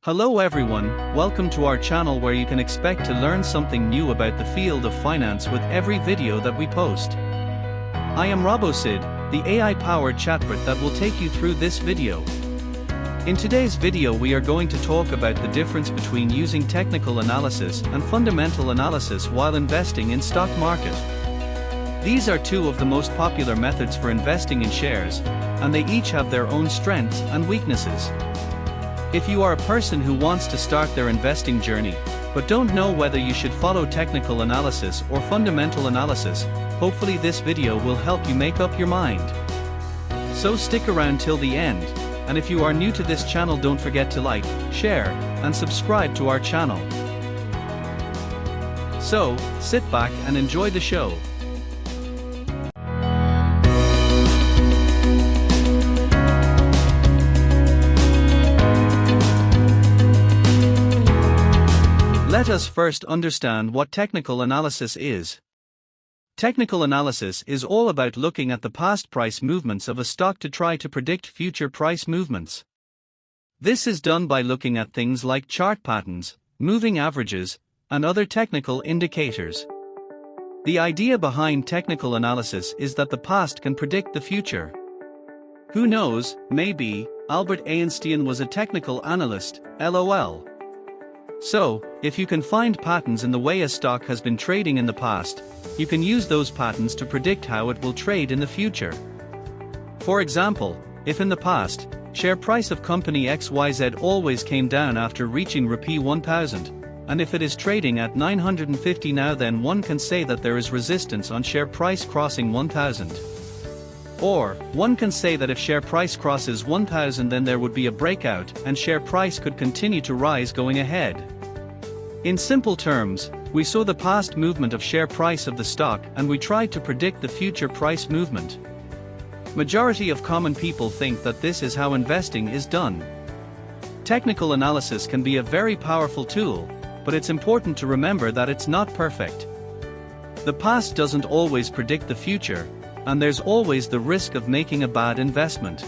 Hello everyone, welcome to our channel where you can expect to learn something new about the field of finance with every video that we post. I am RoboSid, the AI-powered chatbot that will take you through this video. In today's video we are going to talk about the difference between using technical analysis and fundamental analysis while investing in stock market. These are two of the most popular methods for investing in shares, and they each have their own strengths and weaknesses. If you are a person who wants to start their investing journey, but don't know whether you should follow technical analysis or fundamental analysis, hopefully this video will help you make up your mind. So stick around till the end, and if you are new to this channel don't forget to like, share, and subscribe to our channel. So, sit back and enjoy the show. Let us first understand what technical analysis is. Technical analysis is all about looking at the past price movements of a stock to try to predict future price movements. This is done by looking at things like chart patterns, moving averages, and other technical indicators. The idea behind technical analysis is that the past can predict the future. Who knows, maybe Albert Einstein was a technical analyst, LOL. So, if you can find patterns in the way a stock has been trading in the past, you can use those patterns to predict how it will trade in the future. For example, if in the past, share price of company XYZ always came down after reaching Rupee 1000, and if it is trading at 950 now, then one can say that there is resistance on share price crossing 1000. Or, one can say that if share price crosses 1000 then there would be a breakout and share price could continue to rise going ahead. In simple terms, we saw the past movement of share price of the stock and we tried to predict the future price movement. Majority of common people think that this is how investing is done. Technical analysis can be a very powerful tool, but it's important to remember that it's not perfect. The past doesn't always predict the future, and there's always the risk of making a bad investment.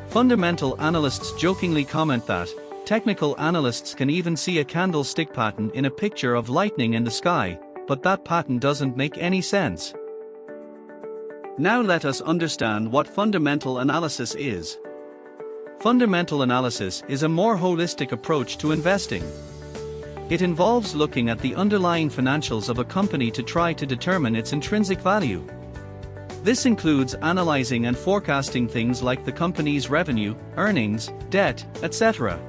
Fundamental analysts jokingly comment that technical analysts can even see a candlestick pattern in a picture of lightning in the sky, but that pattern doesn't make any sense. Now let us understand what fundamental analysis is. Fundamental analysis is a more holistic approach to investing. It involves looking at the underlying financials of a company to try to determine its intrinsic value. This includes analyzing and forecasting things like the company's revenue, earnings, debt, etc.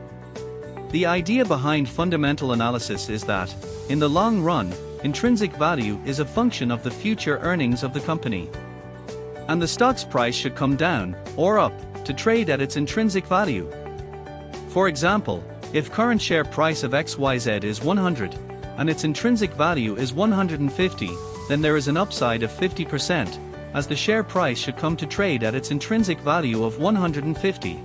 The idea behind fundamental analysis is that, in the long run, intrinsic value is a function of the future earnings of the company. And the stock's price should come down, or up, to trade at its intrinsic value. For example, if current share price of XYZ is 100, and its intrinsic value is 150, then there is an upside of 50%. As the share price should come to trade at its intrinsic value of 150.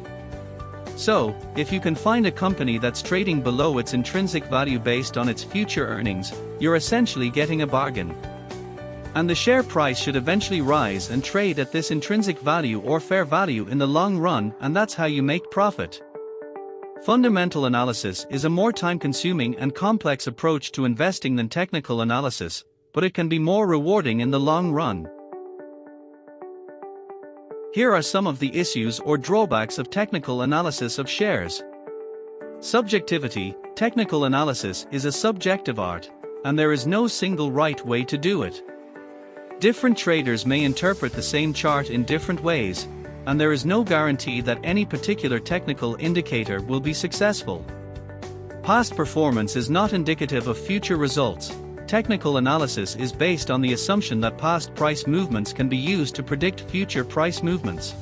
So, if you can find a company that's trading below its intrinsic value based on its future earnings, you're essentially getting a bargain. And the share price should eventually rise and trade at this intrinsic value or fair value in the long run, and that's how you make profit. Fundamental analysis is a more time-consuming and complex approach to investing than technical analysis, but it can be more rewarding in the long run. Here are some of the issues or drawbacks of technical analysis of shares. Subjectivity. Technical analysis is a subjective art, and there is no single right way to do it. Different traders may interpret the same chart in different ways, and there is no guarantee that any particular technical indicator will be successful. Past performance is not indicative of future results. Technical analysis is based on the assumption that past price movements can be used to predict future price movements.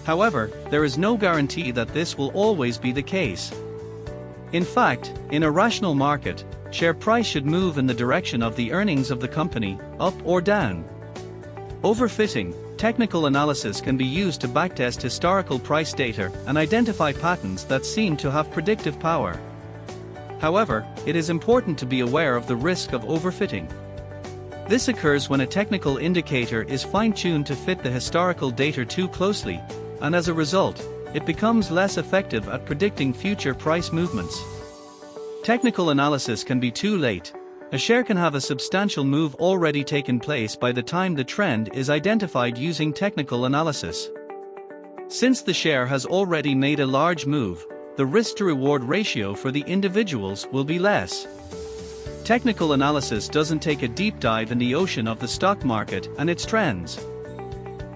However, there is no guarantee that this will always be the case. In fact, in a rational market, share price should move in the direction of the earnings of the company, up or down. Overfitting. Technical analysis can be used to backtest historical price data and identify patterns that seem to have predictive power. However, it is important to be aware of the risk of overfitting. This occurs when a technical indicator is fine-tuned to fit the historical data too closely, and as a result, it becomes less effective at predicting future price movements. Technical analysis can be too late. A share can have a substantial move already taken place by the time the trend is identified using technical analysis. Since the share has already made a large move, the risk-to-reward ratio for the individuals will be less. Technical analysis doesn't take a deep dive in the ocean of the stock market and its trends.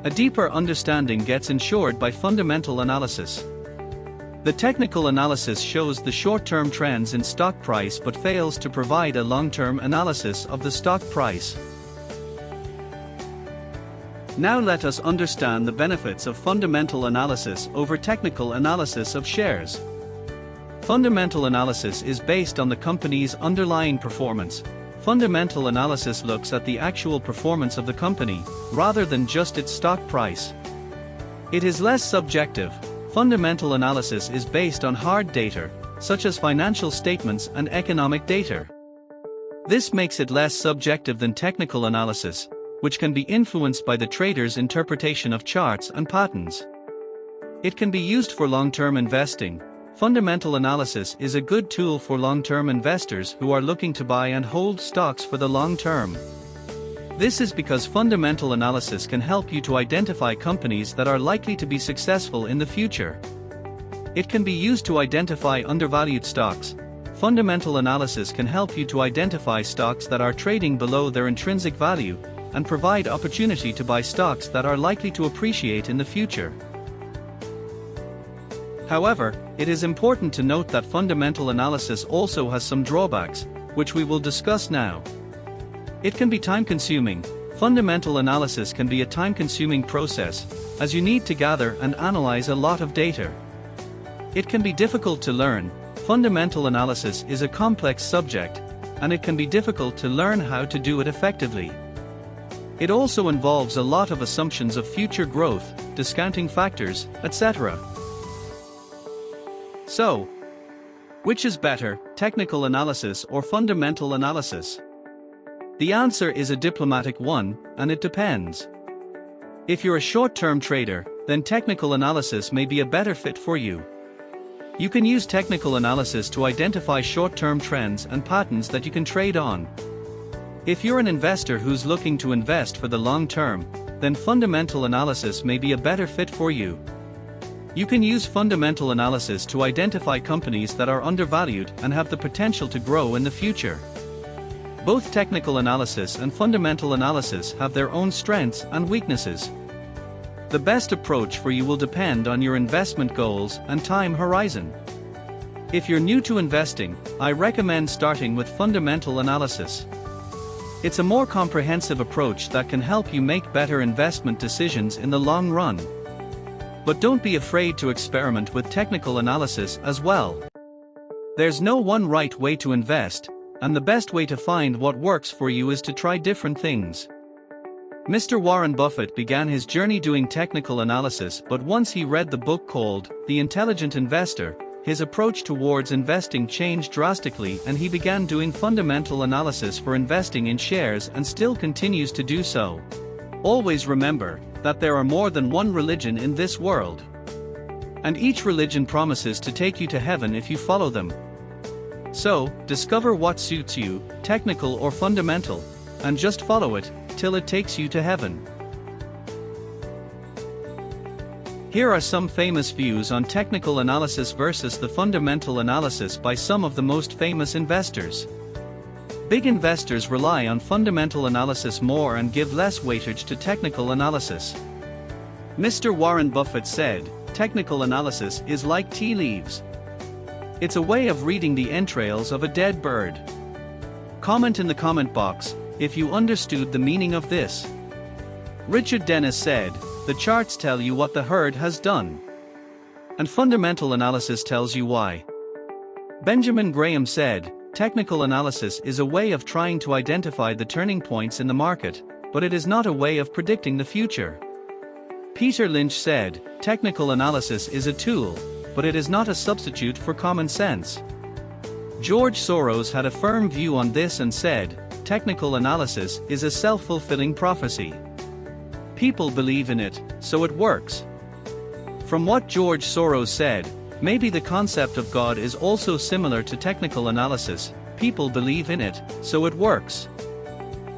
A deeper understanding gets ensured by fundamental analysis. The technical analysis shows the short-term trends in stock price but fails to provide a long-term analysis of the stock price. Now let us understand the benefits of fundamental analysis over technical analysis of shares. Fundamental analysis is based on the company's underlying performance. Fundamental analysis looks at the actual performance of the company, rather than just its stock price. It is less subjective. Fundamental analysis is based on hard data, such as financial statements and economic data. This makes it less subjective than technical analysis, which can be influenced by the trader's interpretation of charts and patterns. It can be used for long-term investing. Fundamental analysis is a good tool for long-term investors who are looking to buy and hold stocks for the long term. This is because fundamental analysis can help you to identify companies that are likely to be successful in the future. It can be used to identify undervalued stocks. Fundamental analysis can help you to identify stocks that are trading below their intrinsic value, and provide opportunity to buy stocks that are likely to appreciate in the future. However, it is important to note that fundamental analysis also has some drawbacks, which we will discuss now. It can be time-consuming. Fundamental analysis can be a time-consuming process, as you need to gather and analyze a lot of data. It can be difficult to learn. Fundamental analysis is a complex subject, and it can be difficult to learn how to do it effectively. It also involves a lot of assumptions of future growth, discounting factors, etc. So, which is better, technical analysis or fundamental analysis? The answer is a diplomatic one, and it depends. If you're a short-term trader, then technical analysis may be a better fit for you. You can use technical analysis to identify short-term trends and patterns that you can trade on. If you're an investor who's looking to invest for the long term, then fundamental analysis may be a better fit for you. You can use fundamental analysis to identify companies that are undervalued and have the potential to grow in the future. Both technical analysis and fundamental analysis have their own strengths and weaknesses. The best approach for you will depend on your investment goals and time horizon. If you're new to investing, I recommend starting with fundamental analysis. It's a more comprehensive approach that can help you make better investment decisions in the long run. But don't be afraid to experiment with technical analysis as well. There's no one right way to invest, and the best way to find what works for you is to try different things. Mr. Warren Buffett began his journey doing technical analysis, but once he read the book called The Intelligent Investor, his approach towards investing changed drastically and he began doing fundamental analysis for investing in shares and still continues to do so. Always remember that there are more than one religion in this world. And each religion promises to take you to heaven if you follow them. So, discover what suits you, technical or fundamental, and just follow it, till it takes you to heaven. Here are some famous views on technical analysis versus the fundamental analysis by some of the most famous investors. Big investors rely on fundamental analysis more and give less weightage to technical analysis. Mr. Warren Buffett said, "Technical analysis is like tea leaves. It's a way of reading the entrails of a dead bird." Comment in the comment box if you understood the meaning of this. Richard Dennis said, "The charts tell you what the herd has done. And fundamental analysis tells you why." Benjamin Graham said, "Technical analysis is a way of trying to identify the turning points in the market, but it is not a way of predicting the future." Peter Lynch said, "Technical analysis is a tool, but it is not a substitute for common sense." George Soros had a firm view on this and said, "Technical analysis is a self-fulfilling prophecy. People believe in it, so it works." From what George Soros said, maybe the concept of God is also similar to technical analysis. People believe in it, so it works.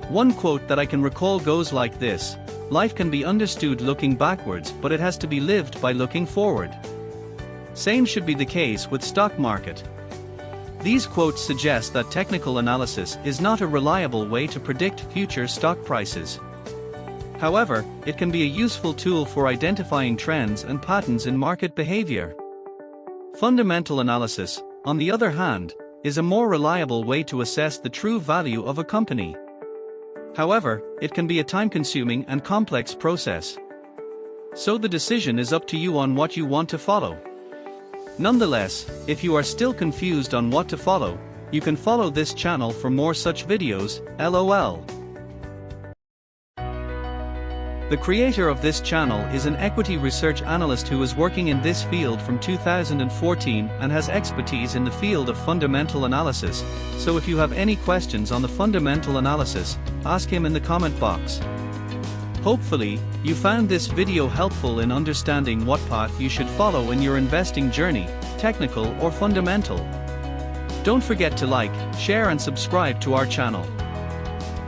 One quote that I can recall goes like this: "Life can be understood looking backwards, but it has to be lived by looking forward." Same should be the case with stock market. These quotes suggest that technical analysis is not a reliable way to predict future stock prices. However, it can be a useful tool for identifying trends and patterns in market behavior. Fundamental analysis, on the other hand, is a more reliable way to assess the true value of a company. However, it can be a time-consuming and complex process. So the decision is up to you on what you want to follow. Nonetheless, if you are still confused on what to follow, you can follow this channel for more such videos, LOL. The creator of this channel is an equity research analyst who is working in this field from 2014 and has expertise in the field of fundamental analysis, so if you have any questions on the fundamental analysis, ask him in the comment box. Hopefully, you found this video helpful in understanding what path you should follow in your investing journey, technical or fundamental. Don't forget to like, share and subscribe to our channel.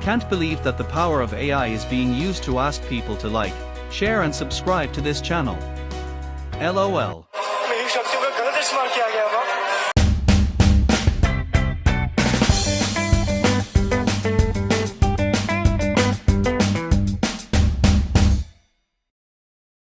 Can't believe that the power of AI is being used to ask people to like, share and subscribe to this channel. LOL.